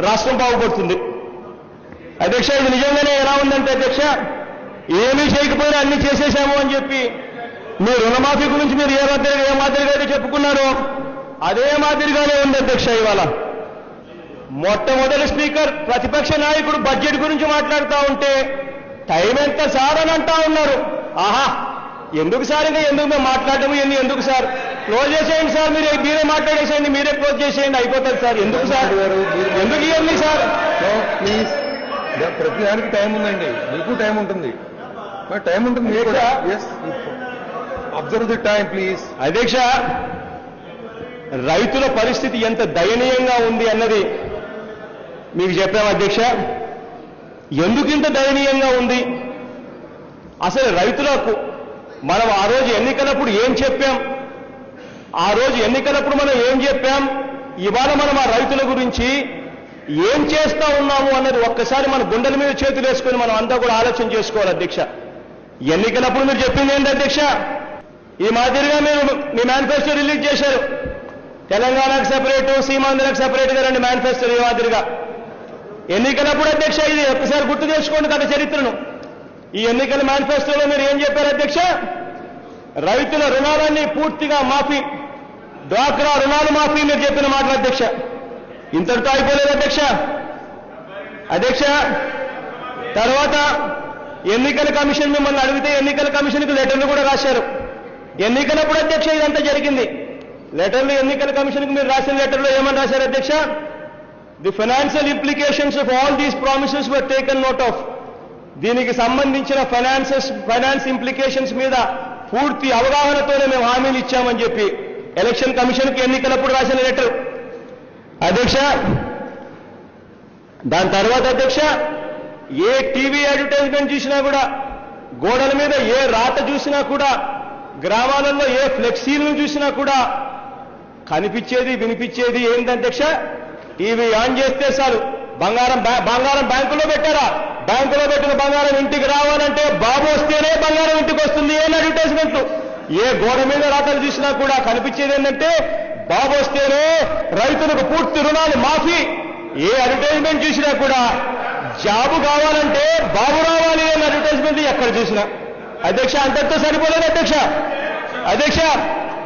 రాష్ట్రం బాగుపడుతుంది. అధ్యక్ష, ఇది నిజంగానే ఎలా ఉందంటే అధ్యక్ష, ఏమీ చేయకపోయినా అన్ని చేసేశాము అని చెప్పి మీ రుణమాఫీ గురించి మీరు ఏ మాదిరిగా అయితే చెప్పుకున్నారో అదే మాదిరిగానే ఉంది అధ్యక్ష. ఇవాళ మొట్టమొదటి స్పీకర్ ప్రతిపక్ష నాయకుడు బడ్జెట్ గురించి మాట్లాడుతూ ఉంటే టైం ఎంత సార్ అని అంటా ఉన్నారు. ఆహా, ఎందుకు సార్, ఇంకా ఎందుకు మేము మాట్లాడటము, ఎందుకు సార్, క్లోజ్ చేసేయండి సార్, మీరే మాట్లాడేసేయండి, మీరే క్లోజ్ చేసేయండి, అయిపోతుంది సార్, ఎందుకు సార్, ఎందుకు ఇవ్వండి సార్, ప్లీజ్. ప్రతి దానికి టైం ఉందండి, మీకు టైం ఉంటుంది, టైం ఉంటుంది. Observe the time please. అధ్యక్ష, రైతుల పరిస్థితి ఎంత దయనీయంగా ఉంది అన్నది మీకు చెప్పాం అధ్యక్ష. ఎందుకు ఇంత దయనీయంగా ఉంది, అసలు రైతులకు మనం ఆ రోజు ఎన్నికలప్పుడు ఏం చెప్పాం, మనం ఏం చెప్పాం, ఇవాళ మనం ఆ రైతుల గురించి ఏం చేస్తా ఉన్నాము అన్నది ఒక్కసారి మన గుండెల మీద చేతులు వేసుకొని మనం అంతా కూడా ఆలోచన చేసుకోవాలి అధ్యక్ష. ఎన్నికలప్పుడు మీరు చెప్పింది ఏంటి అధ్యక్ష, ఈ మాదిరిగా మీరు మీ మేనిఫెస్టో రిలీజ్ చేశారు, తెలంగాణకు సెపరేటు, సీమాంధ్రకు సెపరేట్గా రండి మేనిఫెస్టో. ఈ మాదిరిగా ఎన్నికలప్పుడు అధ్యక్ష, ఇది ఒక్కసారి గుర్తు చేసుకోండి గత చరిత్రను. ఈ ఎన్నికల మేనిఫెస్టోలో మీరు ఏం చెప్పారు అధ్యక్ష, రైతుల రుణాలన్నీ పూర్తిగా మాఫీ, డ్వాక్రా రుణాలు మాఫీ మీరు చెప్పిన మాటలు అధ్యక్ష. ఇంతటితో అయిపోలేదు అధ్యక్ష. తర్వాత ఎన్నికల కమిషన్ మిమ్మల్ని అడిగితే ఎన్నికల కమిషన్కి లెటర్లు కూడా రాశారు. ఎన్నికలప్పుడు అధ్యక్ష ఇదంతా జరిగింది. లెటర్లు ఎన్నికల కమిషన్కి మీరు రాసిన లెటర్లో ఏమని రాశారు అధ్యక్ష, the financial implications of all these promises were taken note of. దీనికి సంబంధించిన ఫైనాన్స్ ఇంప్లికేషన్స్ మీద పూర్తి అవగాహనతోనే మేము హామీలు ఇచ్చామని చెప్పి ఎలక్షన్ కమిషన్కి ఎన్నికలప్పుడు రాసిన లెటర్ అధ్యక్ష. దాని తర్వాత అధ్యక్ష, ఏ టీవీ అడ్వర్టైజ్మెంట్ చూసినా కూడా, గోడల మీద ఏ రాత చూసినా కూడా, గ్రామాలలో ఏ ఫ్లెక్సీలను చూసినా కూడా కనిపించేది వినిపించేది ఏంటి అధ్యక్ష, టీవీ ఆన్ చేస్తే చాలు బంగారం బ్యాంకులో పెట్టారా, బ్యాంకులో పెట్టిన బంగారం ఇంటికి రావాలంటే బాబు వస్తేనే బంగారం ఇంటికి వస్తుంది అని అడ్వర్టైజ్మెంట్లు. ఏ గోడ మీద రాతలు చూసినా కూడా కనిపించేది ఏంటంటే బాబు వస్తేనే రైతులకు పూర్తి రుణాలు మాఫీ. ఏ అడ్వర్టైజ్మెంట్ చూసినా కూడా జాబు కావాలంటే బాబు రావాలి అని అడ్వర్టైజ్మెంట్ ఎక్కడ చూసినా అధ్యక్ష. అంతటితో సరిపోలేదు అధ్యక్ష.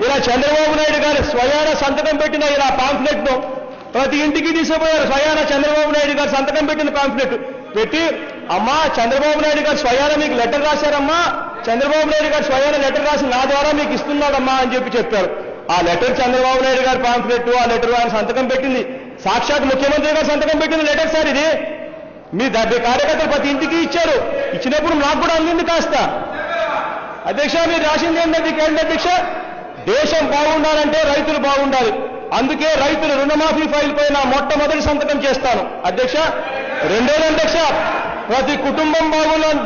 ఇలా చంద్రబాబు నాయుడు గారు స్వయాన సంతకం పెట్టిన ఇలా పాంఫ్లెట్ ను ప్రతి ఇంటికి తీసుకుపోయారు. స్వయాన చంద్రబాబు నాయుడు గారు సంతకం పెట్టిన పాంఫ్లెట్ పెట్టి, అమ్మా చంద్రబాబు నాయుడు గారు స్వయాన మీకు లెటర్ రాశారమ్మా, చంద్రబాబు నాయుడు గారు స్వయాన లెటర్ రాసి నా ద్వారా మీకు ఇస్తున్నాడమ్మా అని చెప్పారు. ఆ లెటర్ చంద్రబాబు నాయుడు గారి పాంఫ్లెట్, ఆ లెటర్ ఆయన సంతకం పెట్టింది, సాక్షాత్ ముఖ్యమంత్రి గారు సంతకం పెట్టింది లెటర్ సార్ ఇది. మీ కార్యకర్తలు ప్రతి ఇంటికి ఇచ్చారు, ఇచ్చినప్పుడు నాకు కూడా అందింది కాస్త అధ్యక్ష. మీరు రాసింది ఏంటంటే అధ్యక్ష, దేశం బాగుండాలంటే రైతులు బాగుండాలి, అందుకే రైతుల రుణమాఫీ ఫైల్ పైన మొట్టమొదటి సంతకం చేస్తాను అధ్యక్ష. రెండోది అధ్యక్ష, ప్రతి కుటుంబం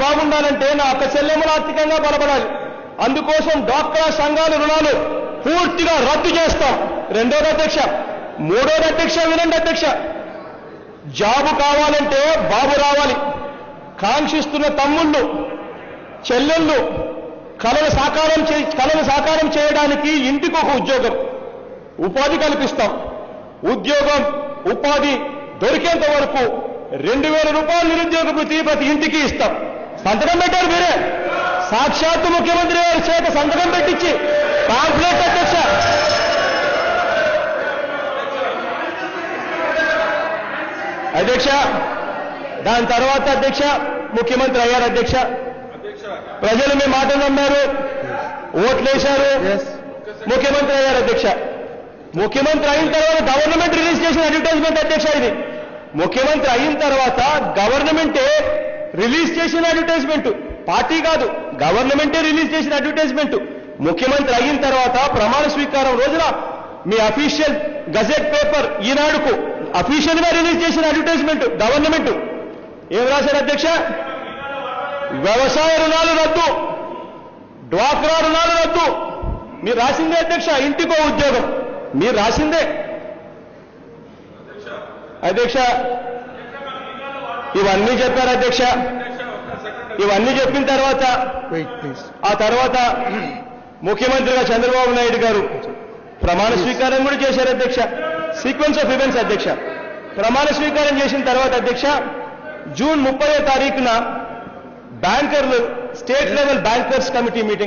బాగుండాలంటే నా అక్క చెల్లెమ్మలు ఆర్థికంగా బలపడాలి, అందుకోసం డ్వాక్రా సంఘాల రుణాలు పూర్తిగా రద్దు చేస్తాం రెండోది అధ్యక్ష. మూడోది అధ్యక్ష, వినండి అధ్యక్ష, జాబు కావాలంటే బాబు రావాలి, కాంక్షిస్తున్న తమ్ముళ్ళు చెల్లెళ్ళు కళను సాకారం చేయడానికి ఇంటికి ఒక ఉద్యోగం, ఉపాధి కల్పిస్తాం. ఉపాధి దొరికేంత వరకు 2000 రూపాయలు నిరుద్యోగ వృత్తి ప్రతి ఇంటికి ఇస్తాం. సంతకం పెట్టారు మీరే, సాక్షాత్తు ముఖ్యమంత్రి గారి చేత సంతకం పెట్టించి పాంఫ్లెట్ అధ్యక్ష. అధ్యక్ష, దాని తర్వాత అధ్యక్ష ముఖ్యమంత్రి అయ్యారు అధ్యక్ష. ప్రజలు మీ మాట నమ్మారు, ఓట్లేశారు, ముఖ్యమంత్రి అయ్యారు అధ్యక్ష. ముఖ్యమంత్రి అయిన తర్వాత గవర్నమెంట్ రిలీజ్ చేసిన అడ్వర్టైజ్మెంట్ అధ్యక్ష ఇది. ముఖ్యమంత్రి అయిన తర్వాత గవర్నమెంటే రిలీజ్ చేసిన అడ్వర్టైజ్మెంట్, పార్టీ కాదు, గవర్నమెంటే రిలీజ్ చేసిన అడ్వర్టైజ్మెంట్. ముఖ్యమంత్రి అయిన తర్వాత ప్రమాణ స్వీకారం రోజున మీ అఫీషియల్ గజెట్ పేపర్ ఈనాడుకు అఫీషియల్ గా రిలీజ్ చేసిన అడ్వర్టైజ్మెంట్ గవర్నమెంట్ ఏం రాశారు అధ్యక్ష, వ్యవసాయ రుణాలు రద్దు, డ్వాక్రా రుణాలు రద్దు. మీరు రాసిందే అధ్యక్ష, ఇంటికో ఉద్యోగం మీరు రాసిందే అధ్యక్ష. ఇవన్నీ చెప్పారు అధ్యక్ష. ఇవన్నీ చెప్పిన తర్వాత ఆ తర్వాత ముఖ్యమంత్రిగా చంద్రబాబు నాయుడు గారు ప్రమాణ స్వీకారం కూడా చేశారు అధ్యక్ష. సీక్వెన్స్ ఆఫ్ ఈవెంట్స్ అధ్యక్ష. ప్రమాణ స్వీకారం చేసిన తర్వాత అధ్యక్ష జూన్ 30వ తారీఖున బ్యాంకర్లు state level bankers committee meeting